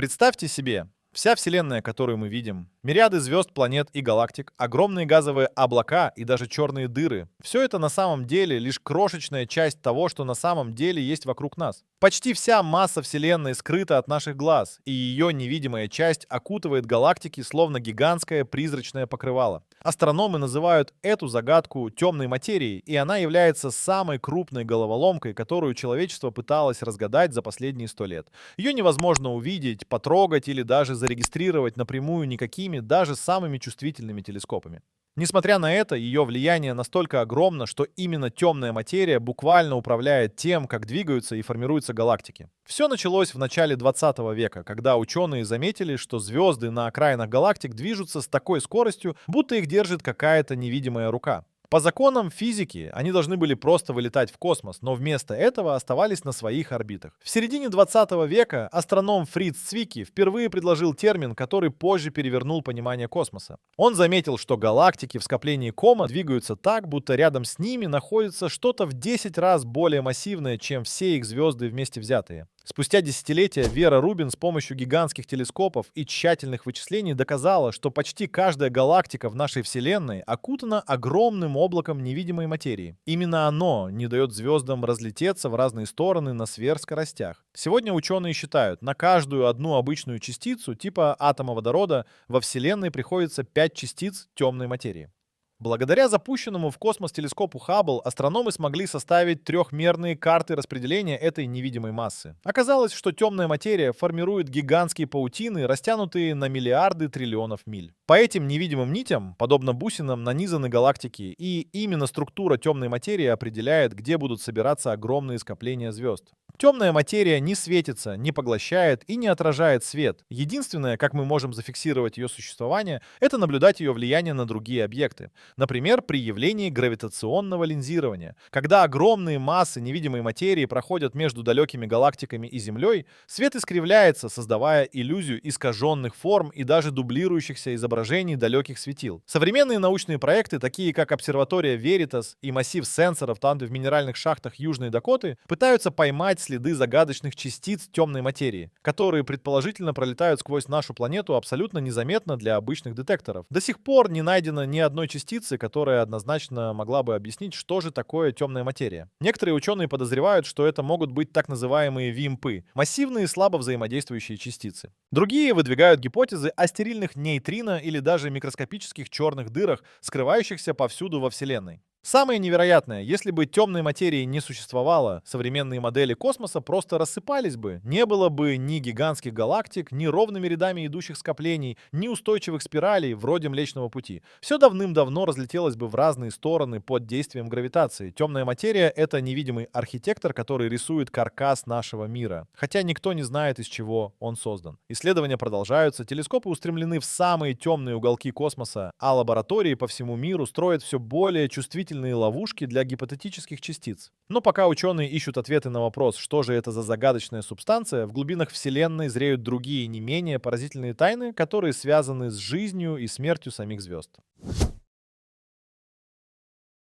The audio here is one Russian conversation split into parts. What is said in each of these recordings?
Представьте себе, вся Вселенная, которую мы видим, мириады звезд, планет и галактик, огромные газовые облака и даже черные дыры — все это на самом деле лишь крошечная часть того, что на самом деле есть вокруг нас. Почти вся масса Вселенной скрыта от наших глаз, и ее невидимая часть окутывает галактики словно гигантское призрачное покрывало. Астрономы называют эту загадку темной материей, и она является самой крупной головоломкой, которую человечество пыталось разгадать за последние 100 лет. Ее невозможно увидеть, потрогать или даже зарегистрировать напрямую никакими, даже самыми чувствительными телескопами. Несмотря на это, ее влияние настолько огромно, что именно темная материя буквально управляет тем, как двигаются и формируются галактики. Все началось в начале 20 века, когда ученые заметили, что звезды на окраинах галактик движутся с такой скоростью, будто их держит какая-то невидимая рука. По законам физики они должны были просто вылетать в космос, но вместо этого оставались на своих орбитах. В середине 20 века астроном Фриц Цвики впервые предложил термин, который позже перевернул понимание космоса. Он заметил, что галактики в скоплении Кома двигаются так, будто рядом с ними находится что-то в 10 раз более массивное, чем все их звезды вместе взятые. Спустя десятилетия Вера Рубин с помощью гигантских телескопов и тщательных вычислений доказала, что почти каждая галактика в нашей Вселенной окутана огромным облаком невидимой материи. Именно оно не дает звездам разлететься в разные стороны на сверхскоростях. Сегодня ученые считают, на каждую одну обычную частицу типа атома водорода во Вселенной приходится 5 частиц темной материи. Благодаря запущенному в космос телескопу Хаббл астрономы смогли составить трехмерные карты распределения этой невидимой массы. Оказалось, что темная материя формирует гигантские паутины, растянутые на миллиарды триллионов миль. По этим невидимым нитям, подобно бусинам, нанизаны галактики, и именно структура темной материи определяет, где будут собираться огромные скопления звезд. Темная материя не светится, не поглощает и не отражает свет. Единственное, как мы можем зафиксировать ее существование, это наблюдать ее влияние на другие объекты. Например, при явлении гравитационного линзирования. Когда огромные массы невидимой материи проходят между далекими галактиками и Землей, свет искривляется, создавая иллюзию искаженных форм и даже дублирующихся изображений далеких светил. Современные научные проекты, такие как обсерватория Веритас и массив сенсоров там в минеральных шахтах Южной Дакоты, пытаются поймать следы загадочных частиц темной материи, которые предположительно пролетают сквозь нашу планету абсолютно незаметно для обычных детекторов. До сих пор не найдено ни одной частицы, которая однозначно могла бы объяснить, что же такое темная материя. Некоторые ученые подозревают, что это могут быть так называемые ВИМПы — массивные слабо взаимодействующие частицы. Другие выдвигают гипотезы о стерильных нейтрино или даже микроскопических черных дырах, скрывающихся повсюду во Вселенной. Самое невероятное, если бы темной материи не существовало, современные модели космоса просто рассыпались бы. Не было бы ни гигантских галактик, ни ровными рядами идущих скоплений, ни устойчивых спиралей вроде Млечного Пути. Все давным-давно разлетелось бы в разные стороны под действием гравитации. Темная материя — это невидимый архитектор, который рисует каркас нашего мира. Хотя никто не знает, из чего он создан. Исследования продолжаются, телескопы устремлены в самые темные уголки космоса, а лаборатории по всему миру строят все более чувствительные ловушки для гипотетических частиц. Но пока ученые ищут ответы на вопрос, что же это за загадочная субстанция, в глубинах Вселенной зреют другие не менее поразительные тайны, которые связаны с жизнью и смертью самих звезд.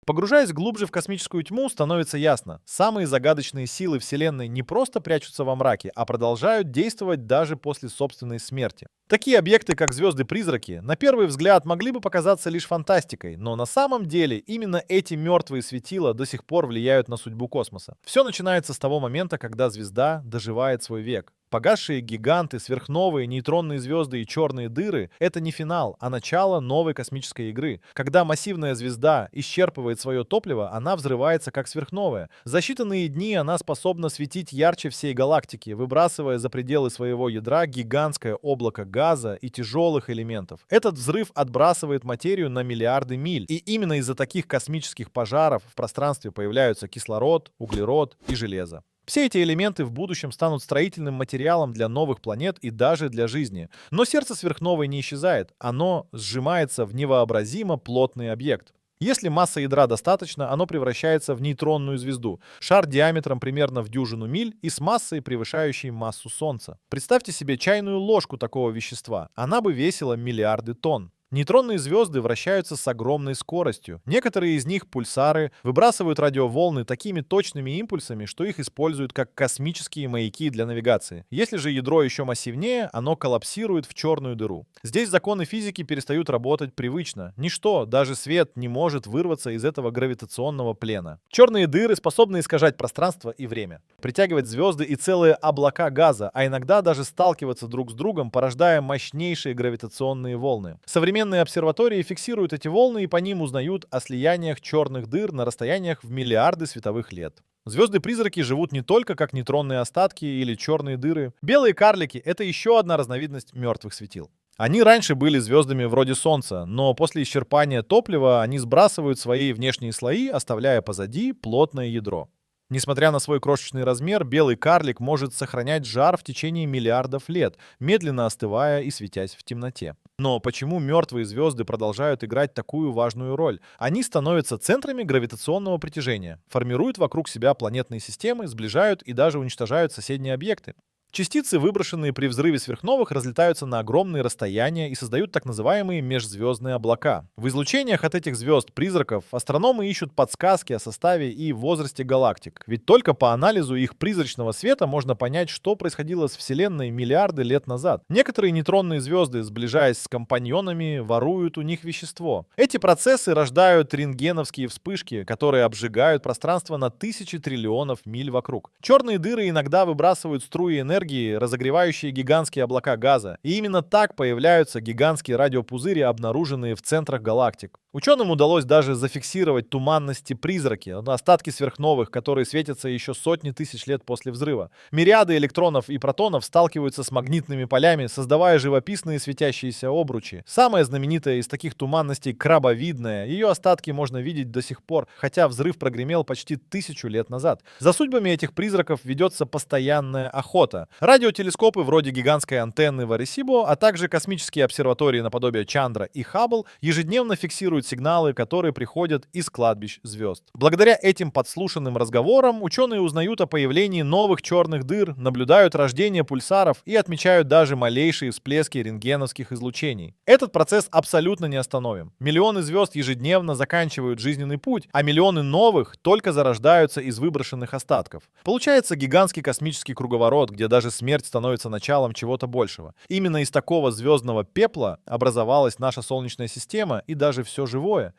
Погружаясь глубже в космическую тьму, становится ясно, самые загадочные силы Вселенной не просто прячутся во мраке, а продолжают действовать даже после собственной смерти. Такие объекты, как звезды-призраки, на первый взгляд могли бы показаться лишь фантастикой, но на самом деле именно эти мертвые светила до сих пор влияют на судьбу космоса. Все начинается с того момента, когда звезда доживает свой век. Погасшие гиганты, сверхновые, нейтронные звезды и черные дыры — это не финал, а начало новой космической игры. Когда массивная звезда исчерпывает свое топливо, она взрывается как сверхновая. За считанные дни она способна светить ярче всей галактики, выбрасывая за пределы своего ядра гигантское облако газа и тяжелых элементов. Этот взрыв отбрасывает материю на миллиарды миль. И именно из-за таких космических пожаров в пространстве появляются кислород, углерод и железо. Все эти элементы в будущем станут строительным материалом для новых планет и даже для жизни. Но сердце сверхновой не исчезает, оно сжимается в невообразимо плотный объект. Если масса ядра достаточно, оно превращается в нейтронную звезду, шар диаметром примерно в дюжину миль и с массой, превышающей массу Солнца. Представьте себе чайную ложку такого вещества, она бы весила миллиарды тонн. Нейтронные звезды вращаются с огромной скоростью. Некоторые из них, пульсары, выбрасывают радиоволны такими точными импульсами, что их используют как космические маяки для навигации. Если же ядро еще массивнее, оно коллапсирует в черную дыру. Здесь законы физики перестают работать привычно. Ничто, даже свет, не может вырваться из этого гравитационного плена. Черные дыры способны искажать пространство и время, притягивать звезды и целые облака газа, а иногда даже сталкиваться друг с другом, порождая мощнейшие гравитационные волны. Современные обсерватории фиксируют эти волны и по ним узнают о слияниях черных дыр на расстояниях в миллиарды световых лет. Звезды-призраки живут не только как нейтронные остатки или черные дыры. Белые карлики — это еще одна разновидность мертвых светил. Они раньше были звездами вроде Солнца, но после исчерпания топлива они сбрасывают свои внешние слои, оставляя позади плотное ядро. Несмотря на свой крошечный размер, белый карлик может сохранять жар в течение миллиардов лет, медленно остывая и светясь в темноте. Но почему мертвые звезды продолжают играть такую важную роль? Они становятся центрами гравитационного притяжения, формируют вокруг себя планетные системы, сближают и даже уничтожают соседние объекты. Частицы, выброшенные при взрыве сверхновых, разлетаются на огромные расстояния и создают так называемые межзвездные облака. В излучениях от этих звезд-призраков астрономы ищут подсказки о составе и возрасте галактик. Ведь только по анализу их призрачного света можно понять, что происходило с Вселенной миллиарды лет назад. Некоторые нейтронные звезды, сближаясь с компаньонами, воруют у них вещество. Эти процессы рождают рентгеновские вспышки, которые обжигают пространство на тысячи триллионов миль вокруг. Черные дыры иногда выбрасывают струи энергии, разогревающие гигантские облака газа. И именно так появляются гигантские радиопузыри, обнаруженные в центрах галактик. Ученым удалось даже зафиксировать туманности-призраки, остатки сверхновых, которые светятся еще сотни тысяч лет после взрыва. Мириады электронов и протонов сталкиваются с магнитными полями, создавая живописные светящиеся обручи. Самая знаменитая из таких туманностей — крабовидная. Ее остатки можно видеть до сих пор, хотя взрыв прогремел почти 1000 лет назад. За судьбами этих призраков ведется постоянная охота. Радиотелескопы вроде гигантской антенны в Аресибо, а также космические обсерватории наподобие Чандра и Хаббл ежедневно фиксируют сигналы, которые приходят из кладбищ звезд. Благодаря этим подслушанным разговорам ученые узнают о появлении новых черных дыр, наблюдают рождение пульсаров и отмечают даже малейшие всплески рентгеновских излучений. Этот процесс абсолютно не остановим. Миллионы звезд ежедневно заканчивают жизненный путь, а миллионы новых только зарождаются из выброшенных остатков. Получается гигантский космический круговорот, где даже смерть становится началом чего-то большего. Именно из такого звездного пепла образовалась наша Солнечная система и даже все живое.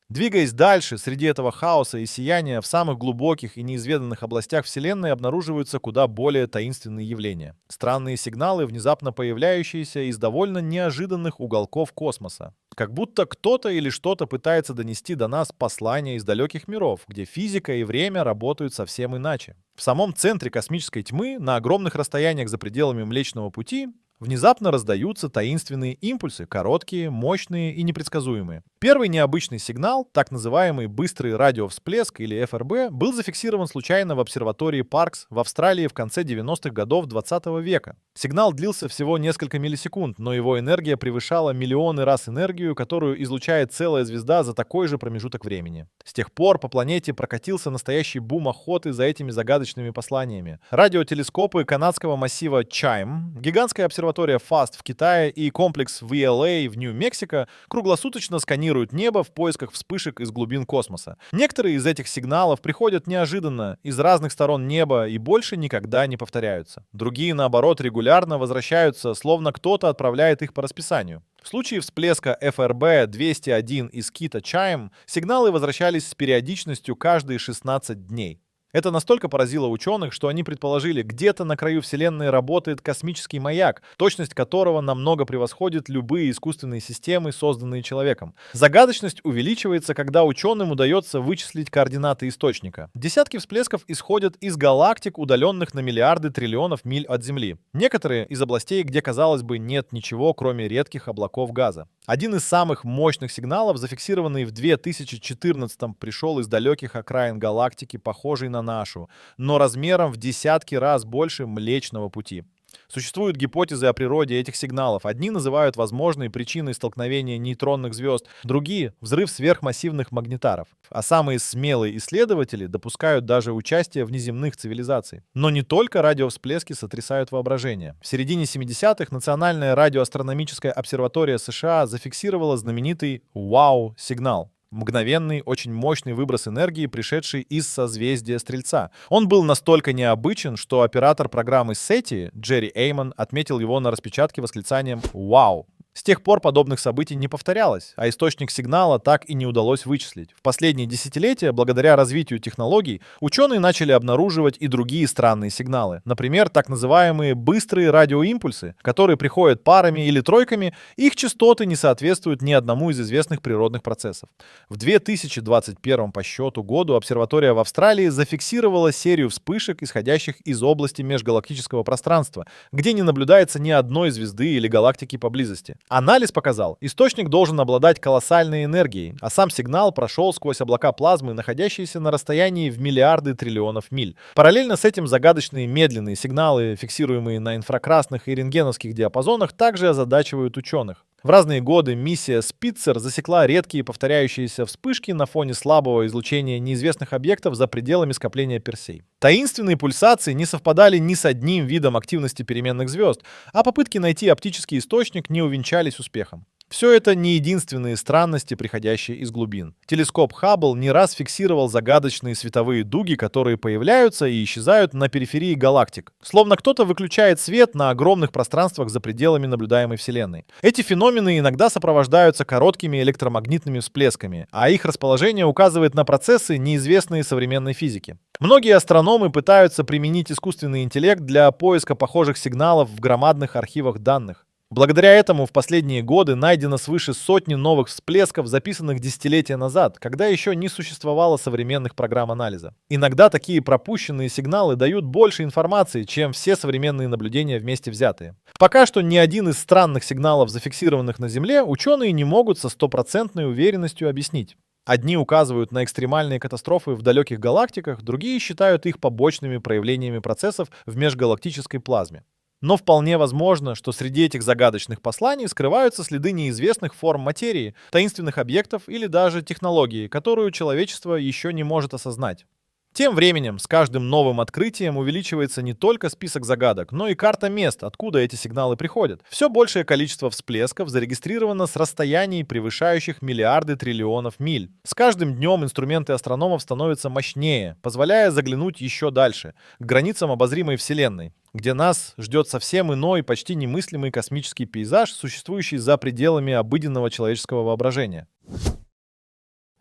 Двигаясь дальше, среди этого хаоса и сияния, в самых глубоких и неизведанных областях Вселенной обнаруживаются куда более таинственные явления. Странные сигналы, внезапно появляющиеся из довольно неожиданных уголков космоса. Как будто кто-то или что-то пытается донести до нас послание из далеких миров, где физика и время работают совсем иначе. В самом центре космической тьмы, на огромных расстояниях за пределами Млечного Пути, внезапно раздаются таинственные импульсы, короткие, мощные и непредсказуемые. Первый необычный сигнал, так называемый быстрый радиовсплеск или ФРБ, был зафиксирован случайно в обсерватории Паркс в Австралии в конце 90-х годов 20 века. Сигнал длился всего несколько миллисекунд, но его энергия превышала миллионы раз энергию, которую излучает целая звезда за такой же промежуток времени. С тех пор по планете прокатился настоящий бум охоты за этими загадочными посланиями. Радиотелескопы канадского массива Чайм, гигантская обсерватория FAST в Китае и комплекс VLA в Нью-Мексико круглосуточно сканируют небо в поисках вспышек из глубин космоса. Некоторые из этих сигналов приходят неожиданно, из разных сторон неба и больше никогда не повторяются. Другие, наоборот, регулярно возвращаются, словно кто-то отправляет их по расписанию. В случае всплеска ФРБ-201 из Кита Чайм сигналы возвращались с периодичностью каждые 16 дней. Это настолько поразило ученых, что они предположили, где-то на краю Вселенной работает космический маяк, точность которого намного превосходит любые искусственные системы, созданные человеком. Загадочность увеличивается, когда ученым удается вычислить координаты источника. Десятки всплесков исходят из галактик, удаленных на миллиарды триллионов миль от Земли. Некоторые из областей, где, казалось бы, нет ничего, кроме редких облаков газа. Один из самых мощных сигналов, зафиксированный в 2014-м, пришел из далеких окраин галактики, похожей на нашу, но размером в десятки раз больше Млечного Пути. Существуют гипотезы о природе этих сигналов. Одни называют возможной причиной столкновения нейтронных звезд, другие — взрыв сверхмассивных магнитаров. А самые смелые исследователи допускают даже участие внеземных цивилизаций. Но не только радиовсплески сотрясают воображение. В середине 70-х Национальная радиоастрономическая обсерватория США зафиксировала знаменитый «Вау-сигнал». Мгновенный, очень мощный выброс энергии, пришедший из созвездия Стрельца. Он был настолько необычен, что оператор программы SETI Джерри Эймон отметил его на распечатке восклицанием «Вау!». С тех пор подобных событий не повторялось, а источник сигнала так и не удалось вычислить. В последние десятилетия, благодаря развитию технологий, ученые начали обнаруживать и другие странные сигналы. Например, так называемые быстрые радиоимпульсы, которые приходят парами или тройками, их частоты не соответствуют ни одному из известных природных процессов. В 2021 по счету году обсерватория в Австралии зафиксировала серию вспышек, исходящих из области межгалактического пространства, где не наблюдается ни одной звезды или галактики поблизости. Анализ показал, источник должен обладать колоссальной энергией, а сам сигнал прошел сквозь облака плазмы, находящиеся на расстоянии в миллиарды триллионов миль. Параллельно с этим загадочные медленные сигналы, фиксируемые на инфракрасных и рентгеновских диапазонах, также озадачивают ученых. В разные годы миссия Спитцер засекла редкие повторяющиеся вспышки на фоне слабого излучения неизвестных объектов за пределами скопления Персей. Таинственные пульсации не совпадали ни с одним видом активности переменных звезд, а попытки найти оптический источник не увенчались успехом. Все это не единственные странности, приходящие из глубин. Телескоп Хаббл не раз фиксировал загадочные световые дуги, которые появляются и исчезают на периферии галактик. Словно кто-то выключает свет на огромных пространствах за пределами наблюдаемой Вселенной. Эти феномены иногда сопровождаются короткими электромагнитными всплесками, а их расположение указывает на процессы, неизвестные современной физике. Многие астрономы пытаются применить искусственный интеллект для поиска похожих сигналов в громадных архивах данных. Благодаря этому в последние годы найдено свыше сотни новых всплесков, записанных десятилетия назад, когда еще не существовало современных программ анализа. Иногда такие пропущенные сигналы дают больше информации, чем все современные наблюдения вместе взятые. Пока что ни один из странных сигналов, зафиксированных на Земле, ученые не могут со стопроцентной уверенностью объяснить. Одни указывают на экстремальные катастрофы в далеких галактиках, другие считают их побочными проявлениями процессов в межгалактической плазме. Но вполне возможно, что среди этих загадочных посланий скрываются следы неизвестных форм материи, таинственных объектов или даже технологии, которую человечество еще не может осознать. Тем временем, с каждым новым открытием увеличивается не только список загадок, но и карта мест, откуда эти сигналы приходят. Все большее количество всплесков зарегистрировано с расстояний, превышающих миллиарды триллионов миль. С каждым днем инструменты астрономов становятся мощнее, позволяя заглянуть еще дальше, к границам обозримой Вселенной, где нас ждет совсем иной, почти немыслимый космический пейзаж, существующий за пределами обыденного человеческого воображения.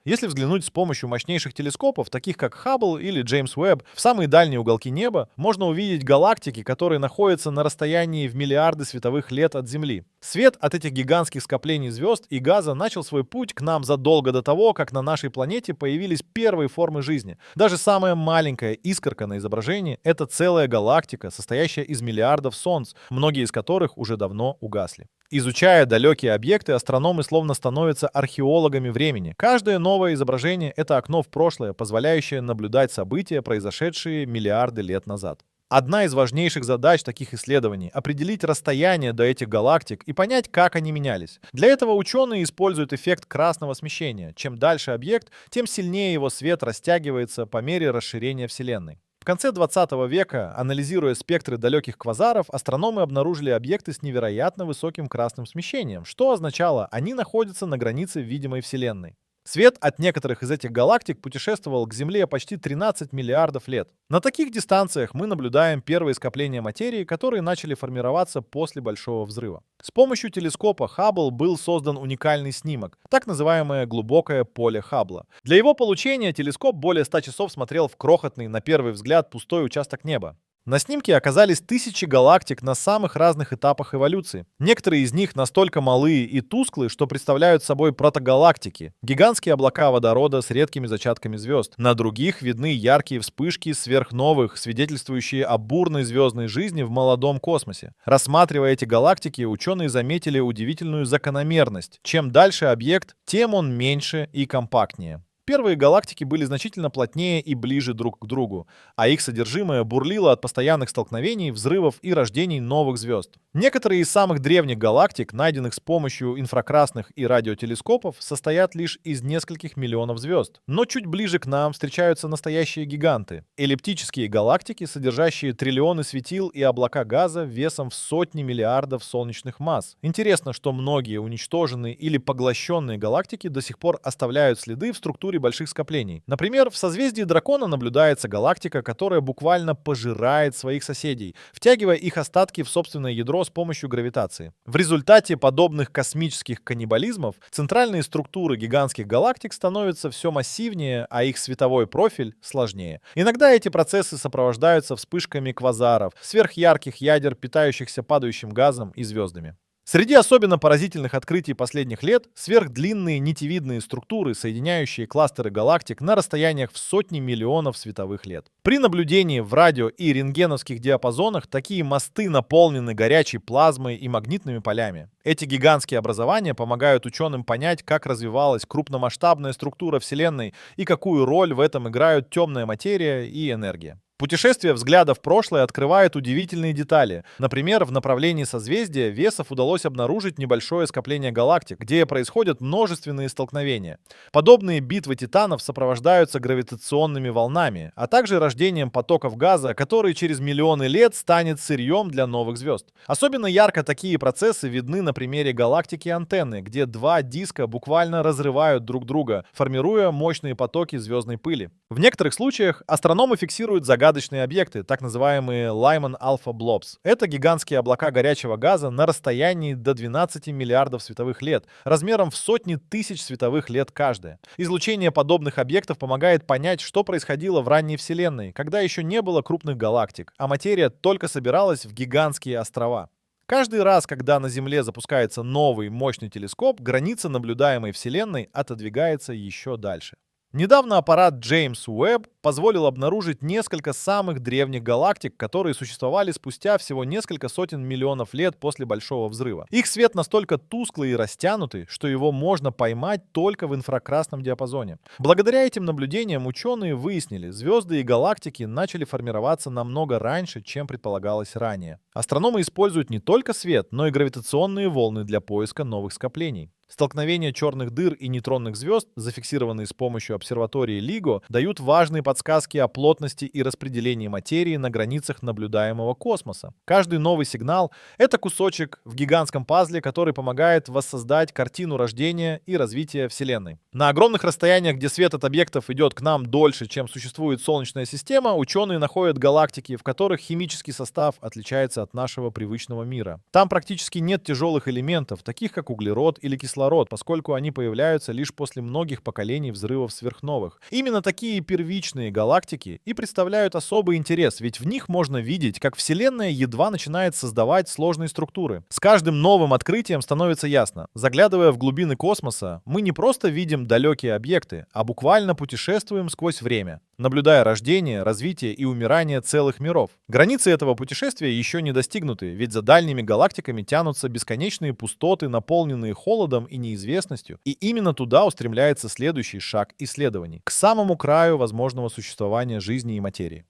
Если взглянуть с помощью мощнейших телескопов, таких как Хаббл или Джеймс Уэбб, в самые дальние уголки неба, можно увидеть галактики, которые находятся на расстоянии в миллиарды световых лет от Земли. Свет от этих гигантских скоплений звезд и газа начал свой путь к нам задолго до того, как на нашей планете появились первые формы жизни. Даже самая маленькая искорка на изображении — это целая галактика, состоящая из миллиардов солнц, многие из которых уже давно угасли. Изучая далекие объекты, астрономы словно становятся археологами времени. Каждое новое изображение — это окно в прошлое, позволяющее наблюдать события, произошедшие миллиарды лет назад. Одна из важнейших задач таких исследований — определить расстояние до этих галактик и понять, как они менялись. Для этого ученые используют эффект красного смещения. Чем дальше объект, тем сильнее его свет растягивается по мере расширения Вселенной. В конце 20 века, анализируя спектры далеких квазаров, астрономы обнаружили объекты с невероятно высоким красным смещением, что означало, они находятся на границе видимой Вселенной. Свет от некоторых из этих галактик путешествовал к Земле почти 13 миллиардов лет. На таких дистанциях мы наблюдаем первые скопления материи, которые начали формироваться после Большого взрыва. С помощью телескопа Хаббл был создан уникальный снимок, так называемое глубокое поле Хаббла. Для его получения телескоп более 100 часов смотрел в крохотный, на первый взгляд, пустой участок неба. На снимке оказались тысячи галактик на самых разных этапах эволюции. Некоторые из них настолько малые и тусклые, что представляют собой протогалактики, гигантские облака водорода с редкими зачатками звезд. На других видны яркие вспышки сверхновых, свидетельствующие о бурной звездной жизни в молодом космосе. Рассматривая эти галактики, ученые заметили удивительную закономерность. Чем дальше объект, тем он меньше и компактнее. Первые галактики были значительно плотнее и ближе друг к другу, а их содержимое бурлило от постоянных столкновений, взрывов и рождений новых звезд. Некоторые из самых древних галактик, найденных с помощью инфракрасных и радиотелескопов, состоят лишь из нескольких миллионов звезд. Но чуть ближе к нам встречаются настоящие гиганты — эллиптические галактики, содержащие триллионы светил и облака газа весом в сотни миллиардов солнечных масс. Интересно, что многие уничтоженные или поглощенные галактики до сих пор оставляют следы в структуре больших скоплений. Например, в созвездии Дракона наблюдается галактика, которая буквально пожирает своих соседей, втягивая их остатки в собственное ядро с помощью гравитации. В результате подобных космических каннибализмов центральные структуры гигантских галактик становятся все массивнее, а их световой профиль сложнее. Иногда эти процессы сопровождаются вспышками квазаров, сверхярких ядер, питающихся падающим газом и звездами. Среди особенно поразительных открытий последних лет — сверхдлинные нитевидные структуры, соединяющие кластеры галактик на расстояниях в сотни миллионов световых лет. При наблюдении в радио- и рентгеновских диапазонах такие мосты наполнены горячей плазмой и магнитными полями. Эти гигантские образования помогают ученым понять, как развивалась крупномасштабная структура Вселенной и какую роль в этом играют темная материя и энергия. Путешествие взгляда в прошлое открывает удивительные детали. Например, в направлении созвездия Весов удалось обнаружить небольшое скопление галактик, где происходят множественные столкновения. Подобные битвы титанов сопровождаются гравитационными волнами, а также рождением потоков газа, который через миллионы лет станет сырьем для новых звезд. Особенно ярко такие процессы видны на примере галактики Антенны, где два диска буквально разрывают друг друга, формируя мощные потоки звездной пыли. В некоторых случаях астрономы фиксируют загадочные объекты, так называемые Lyman Alpha Blobs. Это гигантские облака горячего газа на расстоянии до 12 миллиардов световых лет, размером в сотни тысяч световых лет каждая. Излучение подобных объектов помогает понять, что происходило в ранней Вселенной, когда еще не было крупных галактик, а материя только собиралась в гигантские острова. Каждый раз, когда на Земле запускается новый мощный телескоп, граница наблюдаемой Вселенной отодвигается еще дальше. Недавно аппарат Джеймс Уэбб позволил обнаружить несколько самых древних галактик, которые существовали спустя всего несколько сотен миллионов лет после Большого взрыва. Их свет настолько тусклый и растянутый, что его можно поймать только в инфракрасном диапазоне. Благодаря этим наблюдениям ученые выяснили, звезды и галактики начали формироваться намного раньше, чем предполагалось ранее. Астрономы используют не только свет, но и гравитационные волны для поиска новых скоплений. Столкновения черных дыр и нейтронных звезд, зафиксированные с помощью обсерватории LIGO, дают важные подсказки о плотности и распределении материи на границах наблюдаемого космоса. Каждый новый сигнал — это кусочек в гигантском пазле, который помогает воссоздать картину рождения и развития Вселенной. На огромных расстояниях, где свет от объектов идет к нам дольше, чем существует Солнечная система, ученые находят галактики, в которых химический состав отличается от нашего привычного мира. Там практически нет тяжелых элементов, таких как углерод или кислород, поскольку они появляются лишь после многих поколений взрывов сверхновых. Именно такие первичные галактики и представляют особый интерес, ведь в них можно видеть, как Вселенная едва начинает создавать сложные структуры. С каждым новым открытием становится ясно: заглядывая в глубины космоса, мы не просто видим далекие объекты, а буквально путешествуем сквозь время, наблюдая рождение, развитие и умирание целых миров. Границы этого путешествия еще не достигнуты, ведь за дальними галактиками тянутся бесконечные пустоты, наполненные холодом и неизвестностью, и именно туда устремляется следующий шаг исследований, к самому краю возможного существования жизни и материи.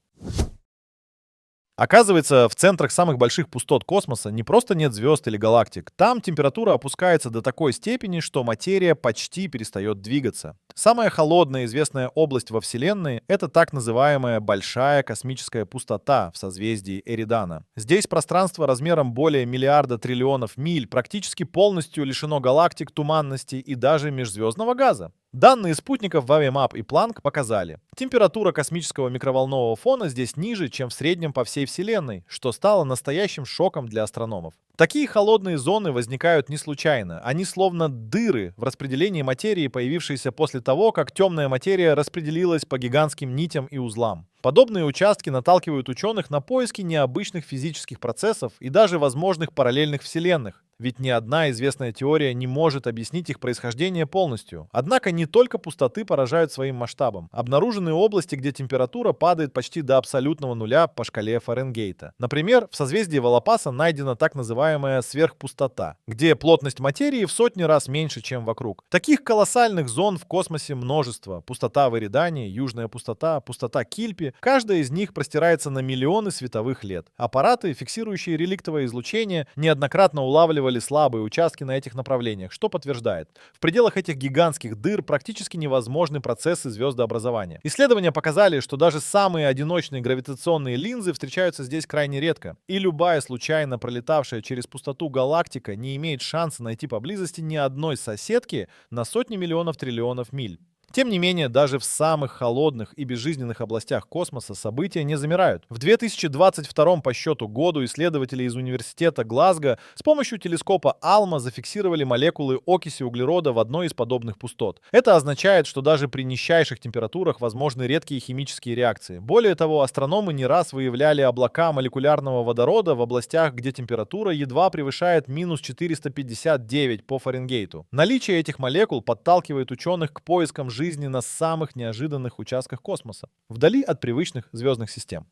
Оказывается, в центрах самых больших пустот космоса не просто нет звезд или галактик. Там температура опускается до такой степени, что материя почти перестает двигаться. Самая холодная известная область во Вселенной — это так называемая большая космическая пустота в созвездии Эридана. Здесь пространство размером более миллиарда триллионов миль практически полностью лишено галактик, туманности и даже межзвездного газа. Данные спутников Wavemap и Planck показали: температура космического микроволнового фона здесь ниже, чем в среднем по всей Вселенной, что стало настоящим шоком для астрономов. Такие холодные зоны возникают не случайно. Они словно дыры в распределении материи, появившиеся после того, как темная материя распределилась по гигантским нитям и узлам. Подобные участки наталкивают ученых на поиски необычных физических процессов и даже возможных параллельных вселенных. ведь ни одна известная теория не может объяснить их происхождение полностью. Однако не только пустоты поражают своим масштабом. Обнаружены области, где температура падает почти до абсолютного нуля по шкале Фаренгейта. Например, в созвездии Волопаса найдена так называемая сверхпустота, где плотность материи в сотни раз меньше, чем вокруг. Таких колоссальных зон в космосе множество. Пустота в Эридане, южная пустота, пустота Кильпи. Каждая из них простирается на миллионы световых лет. Аппараты, фиксирующие реликтовое излучение, неоднократно улавливали слабые участки на этих направлениях, что подтверждает: в пределах этих гигантских дыр практически невозможны процессы звездообразования. Исследования показали, что даже самые одиночные гравитационные линзы встречаются здесь крайне редко, и любая случайно пролетавшая через пустоту галактика не имеет шанса найти поблизости ни одной соседки на сотни миллионов триллионов миль. Тем не менее, даже в самых холодных и безжизненных областях космоса события не замирают. В 2022 по счету году исследователи из университета Глазго с помощью телескопа ALMA зафиксировали молекулы окиси углерода в одной из подобных пустот. Это означает, что даже при низчайших температурах возможны редкие химические реакции. Более того, астрономы не раз выявляли облака молекулярного водорода в областях, где температура едва превышает минус 459 по Фаренгейту. Наличие этих молекул подталкивает ученых к поискам жизни на самых неожиданных участках космоса, вдали от привычных звездных систем.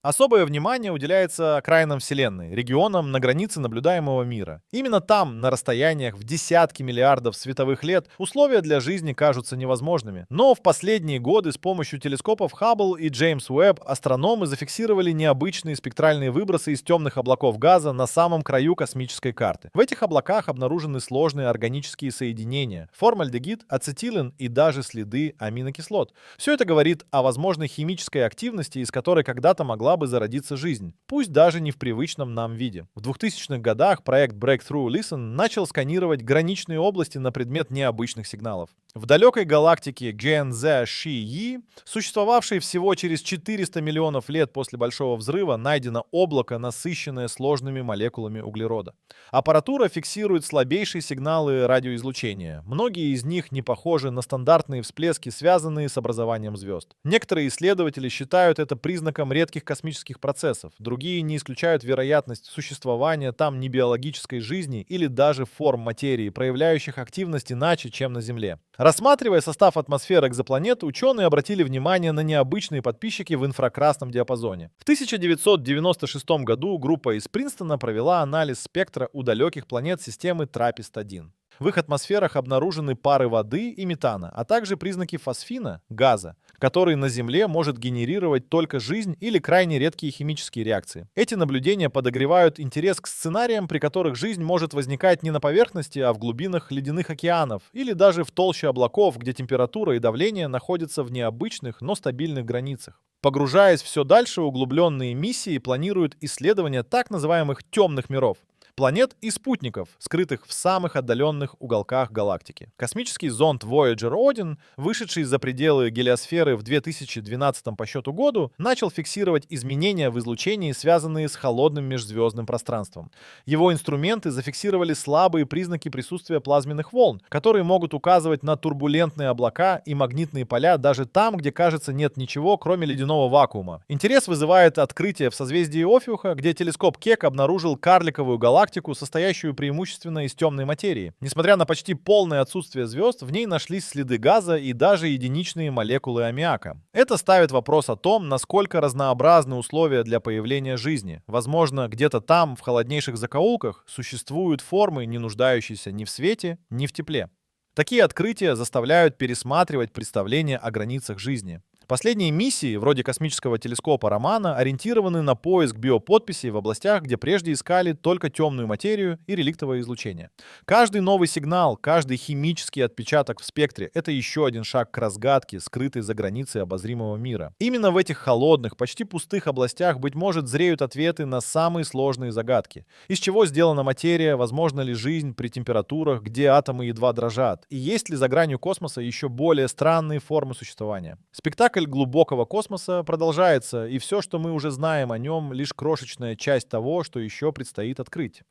Особое внимание уделяется окраинам Вселенной, регионам на границе наблюдаемого мира. Именно там, на расстояниях в десятки миллиардов световых лет, условия для жизни кажутся невозможными. Но в последние годы с помощью телескопов Хаббл и Джеймс Уэбб астрономы зафиксировали необычные спектральные выбросы из темных облаков газа на самом краю космической карты. В этих облаках обнаружены сложные органические соединения: формальдегид, ацетилен и даже следы аминокислот. Все это говорит о возможной химической активности, из которой когда-то могла бы зародиться жизнь, пусть даже не в привычном нам виде. В 2000-х годах проект Breakthrough Listen начал сканировать граничные области на предмет необычных сигналов. В далекой галактике GNZ-Shi-E, существовавшей всего через 400 миллионов лет после Большого взрыва, найдено облако, насыщенное сложными молекулами углерода. Аппаратура фиксирует слабейшие сигналы радиоизлучения. Многие из них не похожи на стандартные всплески, связанные с образованием звезд. Некоторые исследователи считают это признаком редких космических процессов. Другие не исключают вероятность существования там небиологической жизни или даже форм материи, проявляющих активность иначе, чем на Земле. Рассматривая состав атмосферы экзопланет, ученые обратили внимание на необычные подписчики в инфракрасном диапазоне. В 1996 году группа из Принстона провела анализ спектра у далеких планет системы ТРАППИСТ-1. В их атмосферах обнаружены пары воды и метана, а также признаки фосфина, газа, который на Земле может генерировать только жизнь или крайне редкие химические реакции. Эти наблюдения подогревают интерес к сценариям, при которых жизнь может возникать не на поверхности, а в глубинах ледяных океанов или даже в толще облаков, где температура и давление находятся в необычных, но стабильных границах. Погружаясь все дальше, углубленные миссии планируют исследование так называемых темных миров — планет и спутников, скрытых в самых отдаленных уголках галактики. Космический зонд Voyager Odin, вышедший за пределы гелиосферы в 2012 по счету году, начал фиксировать изменения в излучении, связанные с холодным межзвездным пространством. Его инструменты зафиксировали слабые признаки присутствия плазменных волн, которые могут указывать на турбулентные облака и магнитные поля даже там, где, кажется, нет ничего, кроме ледяного вакуума. Интерес вызывает открытие в созвездии Офиуха, где телескоп Кек обнаружил карликовую галактику, состоящую преимущественно из темной материи. Несмотря на почти полное отсутствие звезд, в ней нашлись следы газа и даже единичные молекулы аммиака. Это ставит вопрос о том, насколько разнообразны условия для появления жизни. Возможно, где-то там, в холоднейших закоулках, существуют формы, не нуждающиеся ни в свете, ни в тепле. Такие открытия заставляют пересматривать представления о границах жизни. Последние миссии, вроде космического телескопа Романа, ориентированы на поиск биоподписей в областях, где прежде искали только темную материю и реликтовое излучение. Каждый новый сигнал, каждый химический отпечаток в спектре — это еще один шаг к разгадке, скрытой за границей обозримого мира. Именно в этих холодных, почти пустых областях, быть может, зреют ответы на самые сложные загадки. Из чего сделана материя, возможна ли жизнь при температурах, где атомы едва дрожат, и есть ли за гранью космоса еще более странные формы существования. Спектакль глубокого космоса продолжается, и все, что мы уже знаем о нем, лишь крошечная часть того, что еще предстоит открыть.